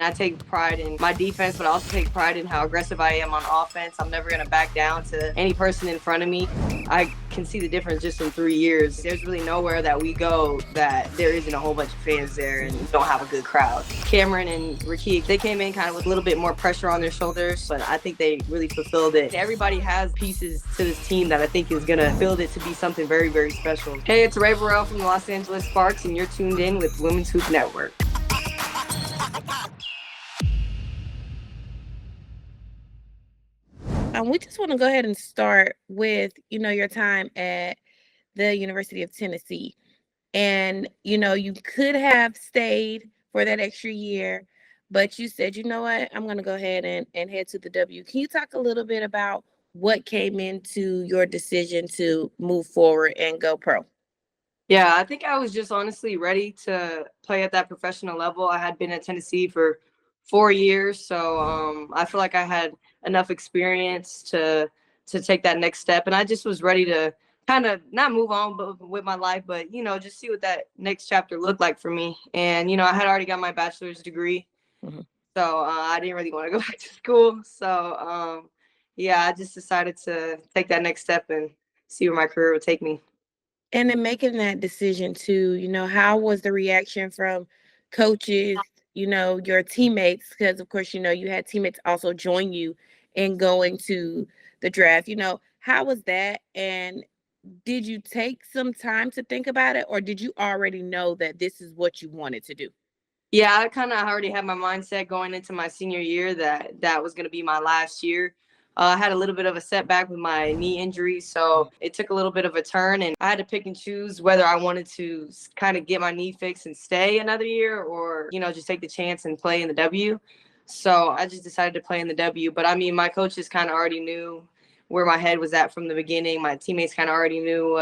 I take pride in my defense, but I also take pride in how aggressive I am on offense. I'm never going to back down to any person in front of me. I can see the difference just in 3 years. There's really nowhere that we go that there isn't a whole bunch of fans there and we don't have a good crowd. Cameron and Rickea, they came in kind of with a little bit more pressure on their shoulders, but I think they really fulfilled it. Everybody has pieces to this team that I think is going to build it to be something very, very special. Hey, it's Rae Burrell from the Los Angeles Sparks, and you're tuned in with Women's Hoop Network. We just want to go ahead and start with, your time at the University of Tennessee. And, you could have stayed for that extra year, but you said, you know what, I'm going to go ahead and head to the W. Can you talk a little bit about what came into your decision to move forward and go pro? Yeah, I think I was just honestly ready to play at that professional level. I had been at Tennessee for 4 years, so I feel like I had enough experience to take that next step, and I just was ready to kind of not move on but with my life, but just see what that next chapter looked like for me. And I had already got my bachelor's degree, so I didn't really want to go back to school. So yeah, I just decided to take that next step and see where my career would take me. And in making that decision too, how was the reaction from coaches, your teammates? Because of course, you had teammates also join you in going to the draft. How was that? And did you take some time to think about it, or did you already know that this is what you wanted to do? Yeah, I kind of already had my mindset going into my senior year that was going to be my last year. I had a little bit of a setback with my knee injury, so it took a little bit of a turn, and I had to pick and choose whether I wanted to kind of get my knee fixed and stay another year, or just take the chance and play in the W. So I just decided to play in the W. But I mean, my coaches kind of already knew where my head was at from the beginning. My teammates kind of already knew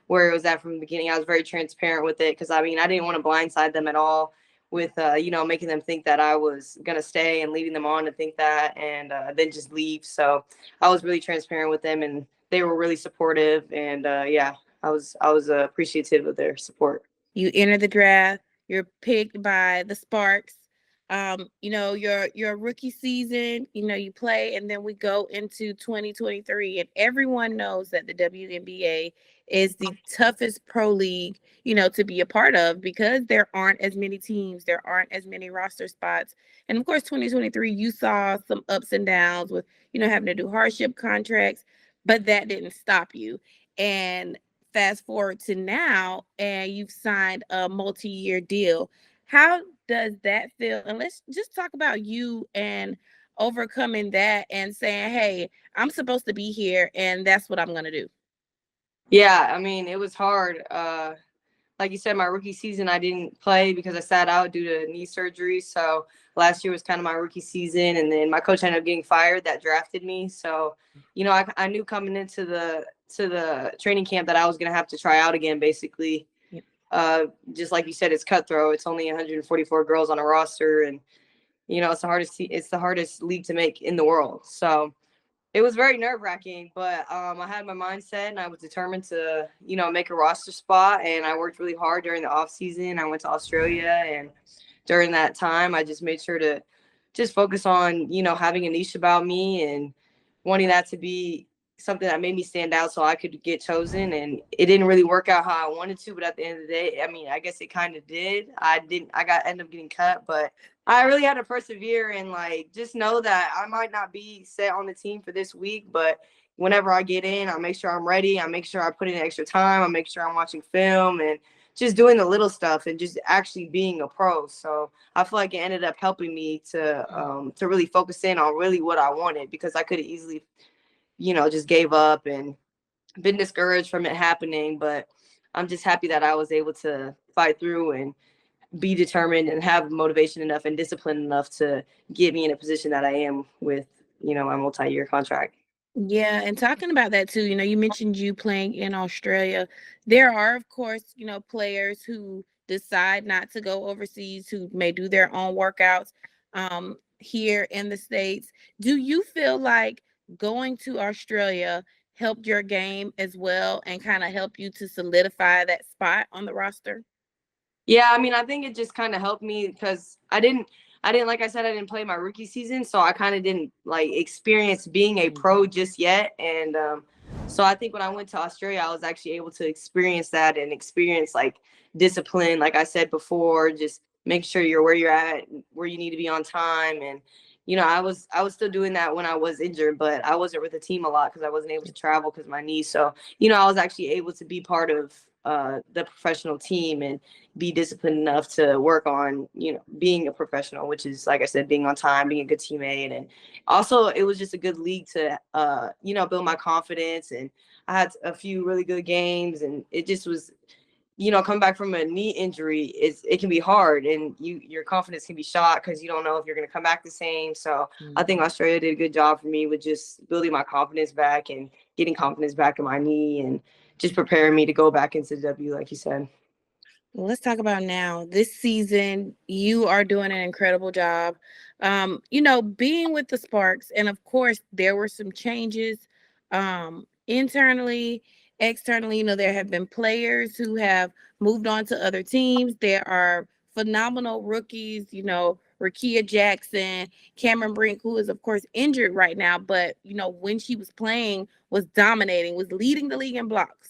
where it was at from the beginning. I was very transparent with it because I mean, I didn't want to blindside them at all with making them think that I was gonna stay and leading them on to think that, and then just leave. So I was really transparent with them, and they were really supportive. And yeah, I was appreciative of their support. You enter the draft, you're picked by the Sparks. Your rookie season, you play, and then we go into 2023, and everyone knows that the WNBA is the toughest pro league, to be a part of because there aren't as many teams, there aren't as many roster spots. And of course, 2023, you saw some ups and downs with, having to do hardship contracts, but that didn't stop you. And fast forward to now, and you've signed a multi-year deal. How does that feel? And let's just talk about you and overcoming that and saying, hey, I'm supposed to be here and that's what I'm going to do. Yeah, I mean, it was hard. Like you said, my rookie season, I didn't play because I sat out due to knee surgery. So last year was kind of my rookie season, and then my coach ended up getting fired that drafted me. So, I knew coming into the training camp that I was gonna have to try out again, basically. Just like you said, it's cutthroat. It's only 144 girls on a roster, and it's the hardest league to make in the world. So it was very nerve wracking, but I had my mindset and I was determined to, make a roster spot. And I worked really hard during the off season. I went to Australia, and during that time, I just made sure to just focus on, having a niche about me and wanting that to be something that made me stand out so I could get chosen. And it didn't really work out how I wanted to, but at the end of the day, I mean, I guess it kind of did. Ended up getting cut, but I really had to persevere and just know that I might not be set on the team for this week, but whenever I get in, I make sure I'm ready. I make sure I put in extra time. I make sure I'm watching film and just doing the little stuff and just actually being a pro. So I feel like it ended up helping me to really focus in on really what I wanted, because I could have easily, just gave up and been discouraged from it happening. But I'm just happy that I was able to fight through and be determined and have motivation enough and discipline enough to get me in a position that I am with, my multi-year contract. Yeah, and talking about that too, you mentioned you playing in Australia. There are, of course, players who decide not to go overseas, who may do their own workouts here in the States. Do you feel like going to Australia helped your game as well and kind of helped you to solidify that spot on the roster? Yeah, I mean, I think it just kind of helped me because I didn't, like I said, I didn't play my rookie season, so I kind of didn't like experience being a pro just yet. And so I think when I went to Australia, I was actually able to experience that and experience like discipline, like I said before, just make sure you're where you're at, where you need to be on time. And I was still doing that when I was injured, but I wasn't with the team a lot because I wasn't able to travel because of my knee. So I was actually able to be part of the professional team and be disciplined enough to work on, being a professional, which is, like I said, being on time, being a good teammate. And also it was just a good league to, build my confidence. And I had a few really good games, and it just was, coming back from a knee injury, it can be hard, and your confidence can be shot because you don't know if you're going to come back the same. So I think Australia did a good job for me with just building my confidence back and getting confidence back in my knee and just preparing me to go back into the W, like you said. Well, let's talk about now. This season, you are doing an incredible job. Being with the Sparks, and of course, there were some changes internally, externally. There have been players who have moved on to other teams. There are phenomenal rookies, Rickea Jackson, Cameron Brink, who is, of course, injured right now, but, when she was playing, was dominating, was leading the league in blocks.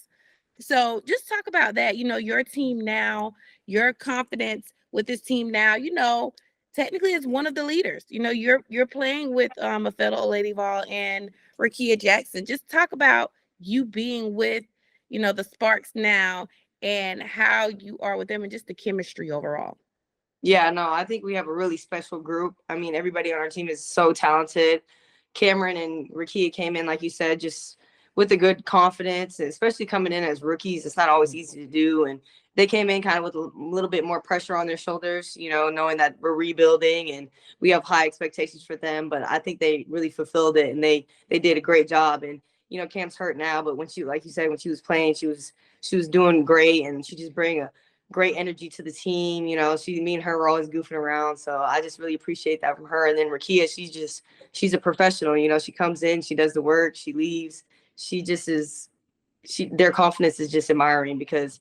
So just talk about that, your team now, your confidence with this team now, technically is one of the leaders. You're playing with Afeto Oladipo and Rickea Jackson. Just talk about you being with, the Sparks now and how you are with them and just the chemistry overall. Yeah, no, I think we have a really special group. I mean, everybody on our team is so talented. Cameron and Rickea came in, like you said, just with a good confidence, especially coming in as rookies. It's not always easy to do. And they came in kind of with a little bit more pressure on their shoulders, knowing that we're rebuilding and we have high expectations for them. But I think they really fulfilled it, and they did a great job. And, Cam's hurt now, but when she, like you said, when she was playing, she was doing great, and she just bring a great energy to the team. Me and her were always goofing around. So I just really appreciate that from her. And then Rickea, she's a professional. She comes in, she does the work, she leaves. She just is, their confidence is just admiring, because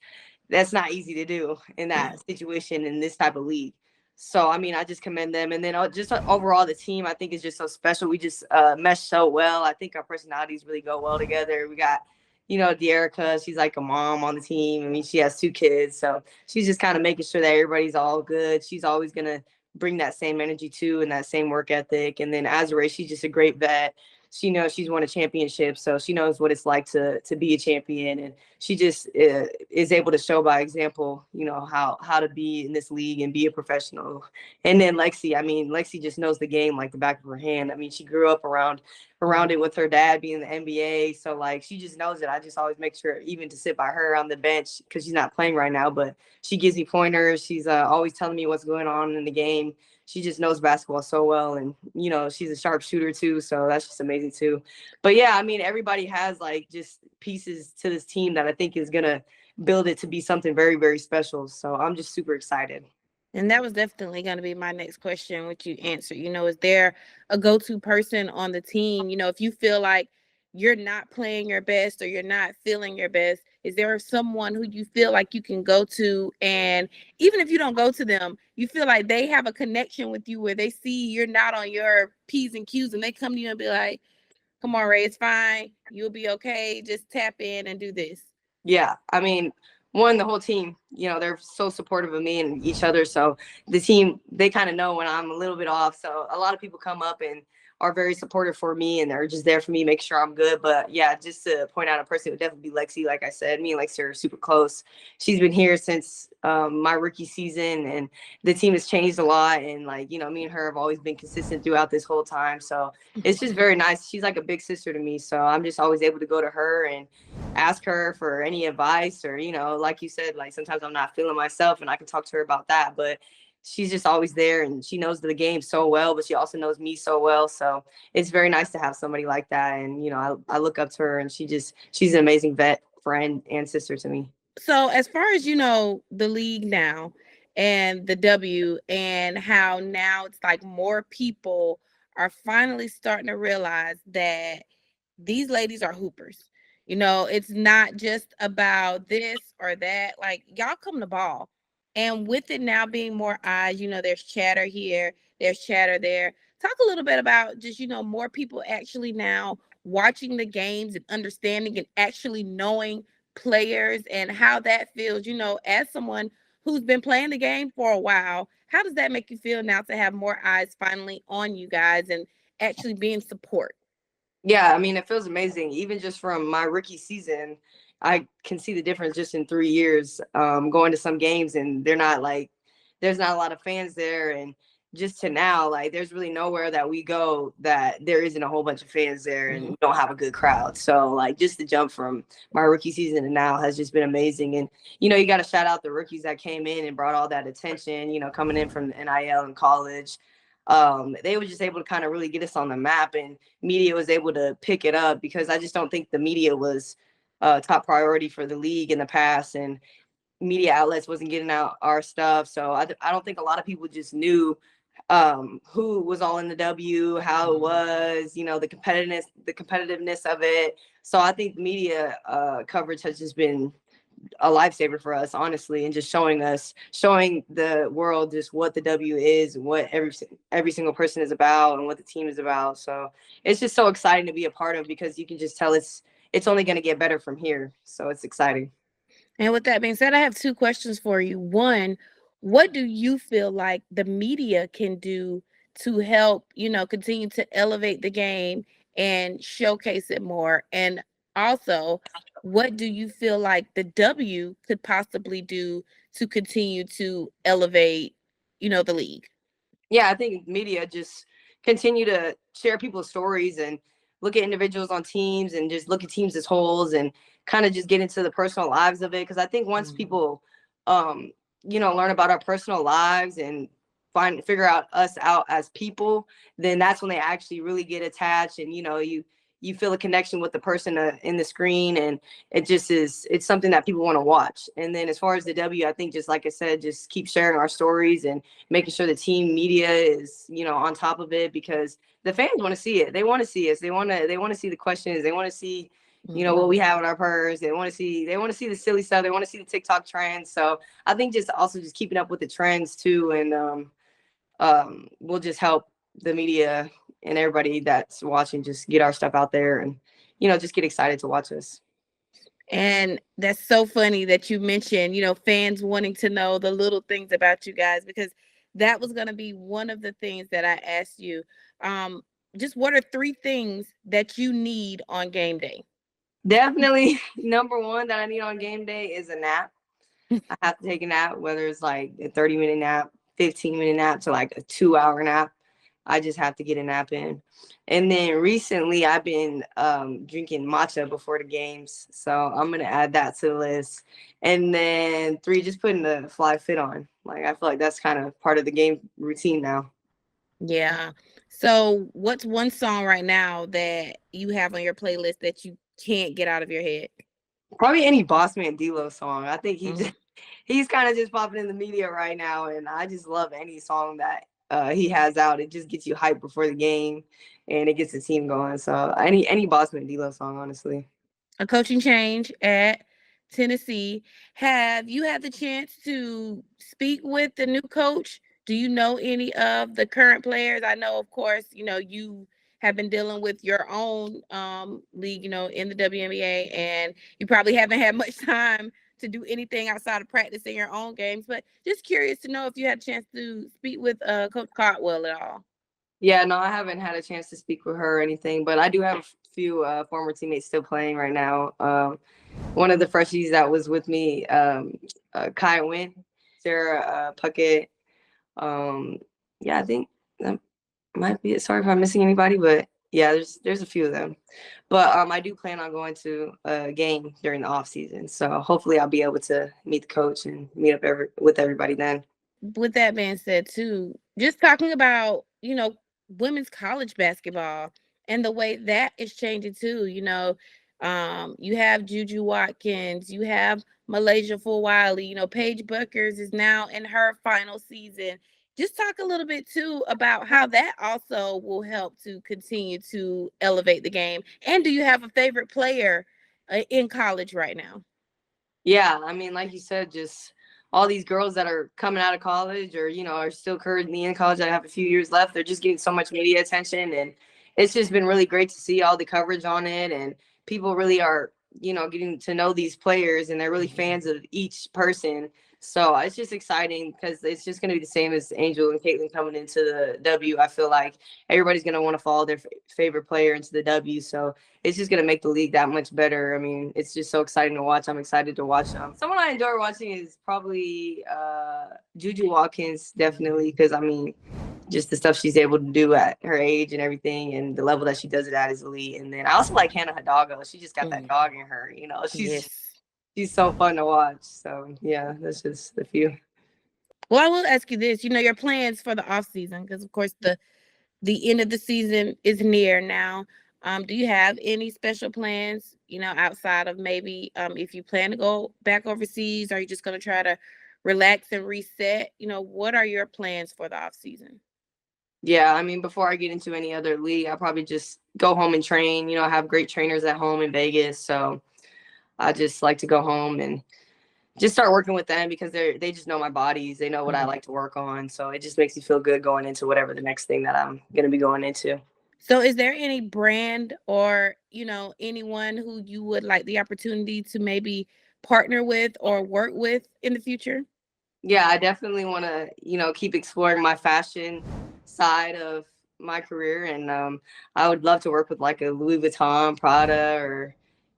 that's not easy to do in that situation in this type of league. So, I mean, I just commend them. And then just overall, the team, I think, is just so special. We just mesh so well. I think our personalities really go well together. We got, De'Erica, she's like a mom on the team. I mean, she has 2 kids. So she's just kind of making sure that everybody's all good. She's always going to bring that same energy too, and that same work ethic. And then Azure, she's just a great vet. She knows she's won a championship, so she knows what it's like to be a champion, and she just is able to show by example, how to be in this league and be a professional. And then Lexi just knows the game like the back of her hand. I mean, she grew up around it with her dad being in the NBA, so like she just knows it. I just always make sure even to sit by her on the bench, because she's not playing right now, but she gives me pointers. She's always telling me what's going on in the game. She just knows basketball so well, and she's a sharp shooter too, so that's just amazing too. But yeah, I mean, everybody has like just pieces to this team that I think is gonna build it to be something very, very special. So I'm just super excited. And that was definitely going to be my next question, which you answered. Is there a go-to person on the team? If you feel like you're not playing your best or you're not feeling your best, is there someone who you feel like you can go to? And even if you don't go to them, you feel like they have a connection with you where they see you're not on your P's and Q's, and they come to you and be like, come on, Rae, it's fine. You'll be okay. Just tap in and do this. Yeah, I mean, the whole team, they're so supportive of me and each other. So the team, they kind of know when I'm a little bit off. So a lot of people come up and are very supportive for me, and they're just there for me, make sure I'm good. But yeah, just to point out a person, it would definitely be Lexi. Like I said, me and Lexi are super close. She's been here since my rookie season, and the team has changed a lot. And me and her have always been consistent throughout this whole time. So it's just very nice. She's like a big sister to me. So I'm just always able to go to her and ask her for any advice, or, like you said, like sometimes I'm not feeling myself and I can talk to her about that. But she's just always there, and she knows the game so well, but she also knows me so well. So it's very nice to have somebody like that. And, I look up to her, and she's an amazing vet, friend, and sister to me. So as far as, the league now and the W, and how now it's like more people are finally starting to realize that these ladies are hoopers. It's not just about this or that. Like, y'all come to ball. And with it now being more eyes, there's chatter here there's chatter there. Talk a little bit about just, more people actually now watching the games and understanding and actually knowing players and how that feels, as someone who's been playing the game for a while. How does that make you feel now to have more eyes finally on you guys and actually being support? Yeah, I mean, it feels amazing. Even just from my rookie season, I can see the difference just in 3 years. Going to some games and there's not a lot of fans there, and just to now, like, there's really nowhere that we go that there isn't a whole bunch of fans there, and we don't have a good crowd. So, like, just the jump from my rookie season to now has just been amazing. And you got to shout out the rookies that came in and brought all that attention. Coming in from the NIL in college. They were just able to kind of really get us on the map, and media was able to pick it up because I just don't think the media was top priority for the league in the past, and media outlets wasn't getting out our stuff. So I don't think a lot of people just knew who was all in the W, how it was, the competitiveness of it. So I think media coverage has just been a lifesaver for us, honestly, and just showing the world just what the W is and what every single person is about and what the team is about. So it's just so exciting to be a part of, because you can just tell it's only going to get better from here. So it's exciting. And with that being said, I have two questions for you. One, what do you feel like the media can do to help, continue to elevate the game and showcase it more? And also, what do you feel like the W could possibly do to continue to elevate, the league? Yeah, I think media just continue to share people's stories and look at individuals on teams and just look at teams as wholes and kind of just get into the personal lives of it. Because I think once people, learn about our personal lives and figure out us out as people, then that's when they actually really get attached, and you feel a connection with the person in the screen, and it's something that people want to watch. And then as far as the W, I think, just like I said, just keep sharing our stories and making sure the team media is on top of it, because the fans want to see it. They want to see us. They want to see the questions. They want to see what we have in our purse. They want to see the silly stuff. They want to see the TikTok trends. So I think just also just keeping up with the trends too, and will just help the media and everybody that's watching just get our stuff out there, and just get excited to watch us. And that's so funny that you mentioned, fans wanting to know the little things about you guys, because that was going to be one of the things that I asked you. Just what are three things that you need on game day? Definitely number one that I need on game day is a nap. I have to take a nap, whether it's like a 30-minute nap, 15-minute nap to like a 2-hour nap. I just have to get a nap in. And then recently I've been drinking matcha before the games. So I'm going to add that to the list. And then 3, just putting the fly fit on. Like, I feel like that's kind of part of the game routine now. Yeah. So what's one song right now that you have on your playlist that you can't get out of your head? Probably any Boss Man D-Lo song. I think he's kind of just popping in the media right now. And I just love any song that he has out. It just gets you hyped before the game, and it gets the team going. So any Boss Man D-Lo song, honestly. A coaching change at Tennessee. Have you had the chance to speak with the new coach? Do you know any of the current players? I know, of course, you have been dealing with your own league, in the WNBA, and you probably haven't had much time to do anything outside of practicing your own games. But just curious to know if you had a chance to speak with Coach Caldwell at all. Yeah, no, I haven't had a chance to speak with her or anything, but I do have a few former teammates still playing right now. One of the freshies that was with me, Kai Wynn, Sarah Puckett. Yeah, I think that might be it. Sorry if I'm missing anybody, but yeah, there's a few of them. But I do plan on going to a game during the off season, so hopefully I'll be able to meet the coach and meet up with everybody then. With that being said, too, just talking about, women's college basketball and the way that is changing too. You have Juju Watkins, you have Malaysia Fulwiley, Paige Buckers is now in her final season. Just talk a little bit too about how that also will help to continue to elevate the game. And do you have a favorite player in college right now? Yeah, I mean, like you said, just all these girls that are coming out of college or, are still currently in college that have a few years left, they're just getting so much media attention. And it's just been really great to see all the coverage on it. And people really are, getting to know these players and they're really fans of each person. So it's just exciting because it's just going to be the same as Angel and Caitlin coming into the W. I feel like everybody's going to want to follow their favorite player into the W. So it's just going to make the league that much better. I mean, it's just so exciting to watch. I'm excited to watch them. Someone I enjoy watching is probably Juju Watkins, definitely, because, I mean, just the stuff she's able to do at her age and everything and the level that she does it at is elite. And then I also like Hannah Hidalgo. She just got that dog in her, she's so fun to watch. So yeah, that's just a few. Well, I will ask you this, your plans for the off season, because of course the end of the season is near now. Do you have any special plans, outside of maybe if you plan to go back overseas, or are you just going to try to relax and reset? What are your plans for the off season? Yeah, I mean, before I get into any other league, I'll probably just go home and train. I have great trainers at home in Vegas, so I just like to go home and just start working with them because they just know my bodies. They know what I like to work on. So it just makes me feel good going into whatever the next thing that I'm going to be going into. So is there any brand or, anyone who you would like the opportunity to maybe partner with or work with in the future? Yeah, I definitely want to, keep exploring my fashion side of my career. And I would love to work with like a Louis Vuitton, Prada, or,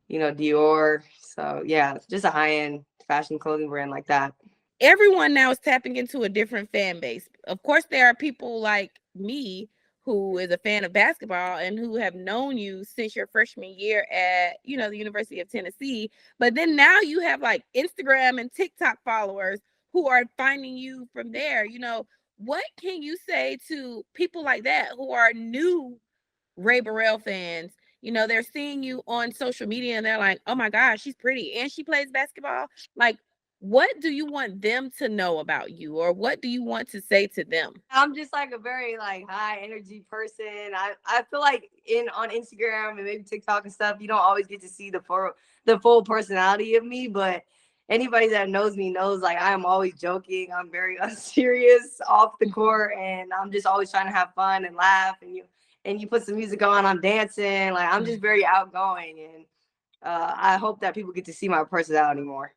Dior. So yeah, just a high-end fashion clothing brand like that. Everyone now is tapping into a different fan base. Of course, there are people like me who is a fan of basketball and who have known you since your freshman year at, the University of Tennessee. But then now you have like Instagram and TikTok followers who are finding you from there. What can you say to people like that who are new Rae Burrell fans? They're seeing you on social media and they're like, oh my gosh, she's pretty and she plays basketball. Like, what do you want them to know about you, or what do you want to say to them? I'm just like a very like high energy person. I feel like on Instagram and maybe TikTok and stuff, you don't always get to see the full personality of me, but anybody that knows me knows like I am always joking. I'm very unserious off the court, and I'm just always trying to have fun and laugh. And you put some music on, I'm dancing. Like I'm just very outgoing, and I hope that people get to see my personality more.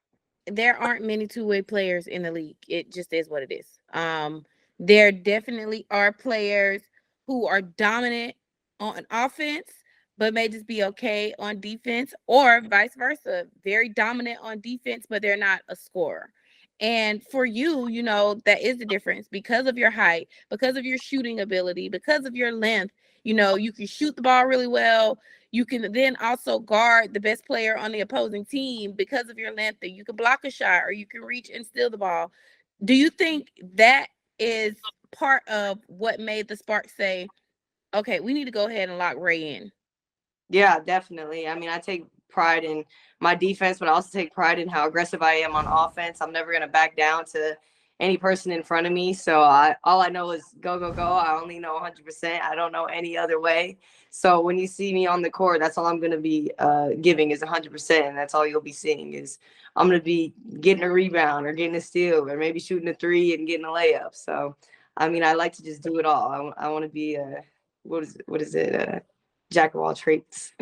There aren't many two-way players in the league. It just is what it is. There definitely are players who are dominant on offense, but may just be okay on defense, or vice versa. Very dominant on defense, but they're not a scorer. And for you, that is the difference because of your height, because of your shooting ability, because of your length. You can shoot the ball really well. You can then also guard the best player on the opposing team because of your length, and you can block a shot or you can reach and steal the ball. Do you think that is part of what made the Sparks say, okay, we need to go ahead and lock Rae in? Yeah, definitely. I mean, I take pride in my defense, but I also take pride in how aggressive I am on offense. I'm never going to back down to any person in front of me. So all I know is go, go, go. I only know 100%. I don't know any other way. So when you see me on the court, that's all I'm going to be giving is 100%. And that's all you'll be seeing is I'm going to be getting a rebound or getting a steal or maybe shooting a three and getting a layup. So, I mean, I like to just do it all. I want to be what is it? Jack of all trades.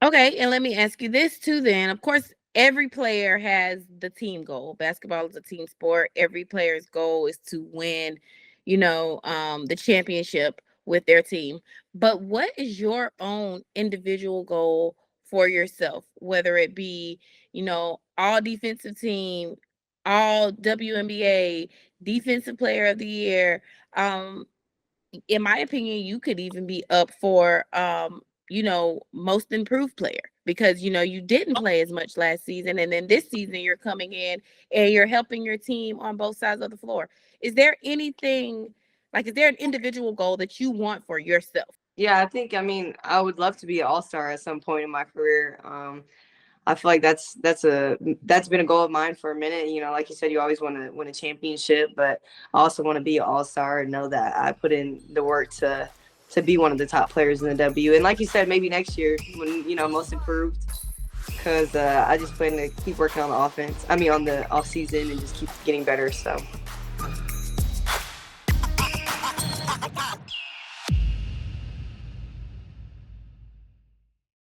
Okay, and let me ask you this too then. Of course, every player has the team goal. Basketball is a team sport. Every player's goal is to win, the championship with their team. But what is your own individual goal for yourself? Whether it be, all defensive team, all WNBA, defensive player of the year. In my opinion, you could even be up for most improved player, because you didn't play as much last season, and then this season you're coming in and you're helping your team on both sides of the floor. Is there anything is there an individual goal that you want for yourself? Yeah, I mean, I would love to be an all-star at some point in my career. I feel like that's been a goal of mine for a minute. Like you said, you always want to win a championship, but I also want to be an all-star and know that I put in the work to be one of the top players in the W. And like you said, maybe next year when most improved, because I just plan to keep working on the offense. I mean, on the off season and just keep getting better. So.